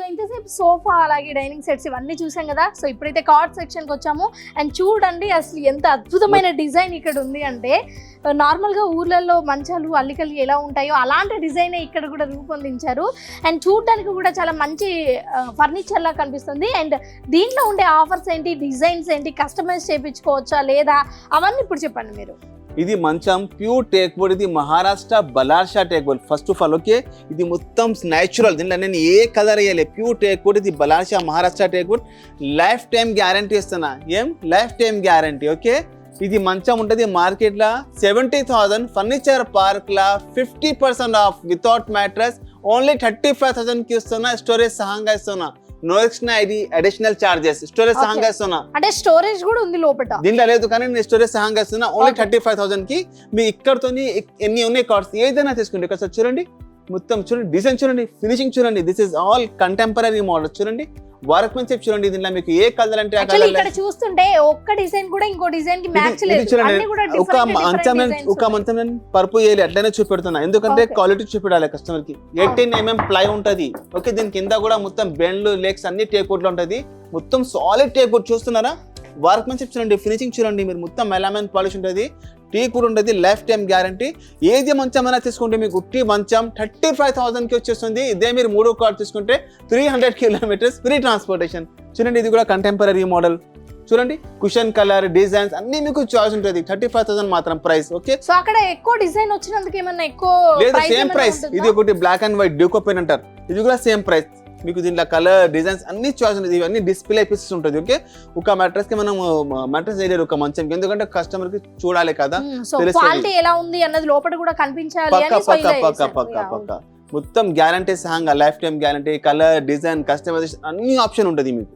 So ఇంతసేపు sofa అలాగే dining sets ఇవన్నీ చూసాం కదా. సో ఇప్పుడైతే కార్డ్ సెక్షన్కి వచ్చాము. అండ్ చూడండి అసలు ఎంత అద్భుతమైన డిజైన్ ఇక్కడ ఉంది అంటే, నార్మల్గా ఊర్లలో మంచాలు అల్లికలు ఎలా ఉంటాయో అలాంటి డిజైన్ ఇక్కడ కూడా రూపొందించారు. అండ్ చూడడానికి కూడా చాలా మంచి ఫర్నిచర్ లా కనిపిస్తుంది. అండ్ దీంట్లో ఉండే ఆఫర్స్ ఏంటి, డిజైన్స్ ఏంటి, కస్టమైజ్ చేయించుకోవచ్చా లేదా, అవన్నీ ఇప్పుడు చెప్పండి మీరు. ఇది మంచం ప్యూర్ టేక్ వుడ్, ఇది Maharashtra Ballarshah teak wood. First of all okay, ఇది మొత్తం న్యాచురల్, దీంట్లో నేను ఏ కలర్ వేయలే, ప్యూర్ టేక్ వుడ్. ఇది Ballarshah Maharashtra teak wood. Lifetime guarantee ఇస్తున్నా. ఏం లైఫ్ టైం గ్యారంటీ ఓకే. ఇది మంచం ఉంటుంది మార్కెట్లో 70,000, ఫర్నిచర్ పార్క్లో 50% ఆఫ్ వితౌట్ మ్యాట్రెస్ ఓన్లీ 35,000కి ఇస్తున్నా. స్టోరేజ్ సహంగా ఇస్తున్నా. No extra ID additional charges. Storage సహంగా ఇస్తున్నా. అంటే స్టోరేజ్ కూడా ఉంది లోపల, దీంట్లో లేదు కానీ నేను స్టోరేజ్ సహంగా ఇస్తున్నా. ఓన్లీ 35,000కి మీ ఇక్కడతో ఎన్ని ఉన్నాయి కార్డ్స్ ఏదైనా తీసుకుంటే. ఇక్కడ సార్ చూడండి, మొత్తం చూడండి, డిజైన్ చూడండి, ఫినిషింగ్ చూడండి. This is all contemporary model. చూడండి వర్క్ మెన్షిప్ చూడండి. దీంట్లో మీకు ఏ కలర్ అంటే ఆ కలర్. ఇక్కడ చూస్తుంటే ఒక్క డిజైన్ కూడా ఇంకో డిజైన్ కి మ్యాచ్ లేదు. చూడండి ఒక మంచం నేను పరుపు వేయాలి అట్లనే చూపెడుతున్నా, ఎందుకంటే క్వాలిటీ చూపెడాలి కస్టమర్ కి. 18 mm ప్లై ఉంటది ఓకే. దీని కింద కూడా మొత్తం బెండ్లు లెగ్స్ అన్ని టేక్ వుడ్ లో ఉంటది. మొత్తం సాలిడ్ టేక్ వుడ్ చూస్తున్నారా. వర్క్ మెన్షిప్ చూడండి, ఫినిషింగ్ చూడండి. మీరు మొత్తం మెలామైన్ పాలిష్ ఉంటుంది, టీక్ వుడ్ ఉంటుంది, లైఫ్ టైం గ్యారంటీ. ఏది మంచం అయినా తీసుకుంటే మీకు ఉట్టి మంచం 35,000కి వచ్చేస్తుంది. ఇదే మీరు 3 కార్డ్ తీసుకుంటే 300 kilometers ఫ్రీ ట్రాన్స్పోర్టేషన్. చూడండి ఇది కూడా కంటెంపరీ మోడల్. చూడండి కుషన్ కలర్ డిజైన్స్ అన్ని మీకు చాయిస్ ఉంటుంది. 35,000 మాత్రం ప్రైస్ ఓకే. సో అక్కడ ఎక్కువ డిజైన్ వచ్చినందుకు ఏమన్నా ఎక్కువ లేదు, సేమ్ ప్రైస్. ఇది ఒకటి black and white duco pen అంటారు, ఇది కూడా సేమ్ ప్రైస్. మీకు దీంట్లో కలర్ డిజైన్స్ అన్ని చాయిస్ ఉంటుంది. ఇవన్నీ డిస్ప్లే పీసెస్ ఉంటుంది ఓకే. ఒక మ్యాట్రెస్ కి మనం మ్యాట్రెస్ వేయలేరు ఒక మంచంకి, ఎందుకంటే కస్టమర్ కి చూడాలి కదా, క్వాలిటీ ఎలా ఉంది అన్నది లోపల కూడా కనిపించాలి. పక్క మొత్తం గ్యారంటీ సహంగా lifetime guarantee, colour design customization అన్ని ఆప్షన్ ఉంటుంది మీకు.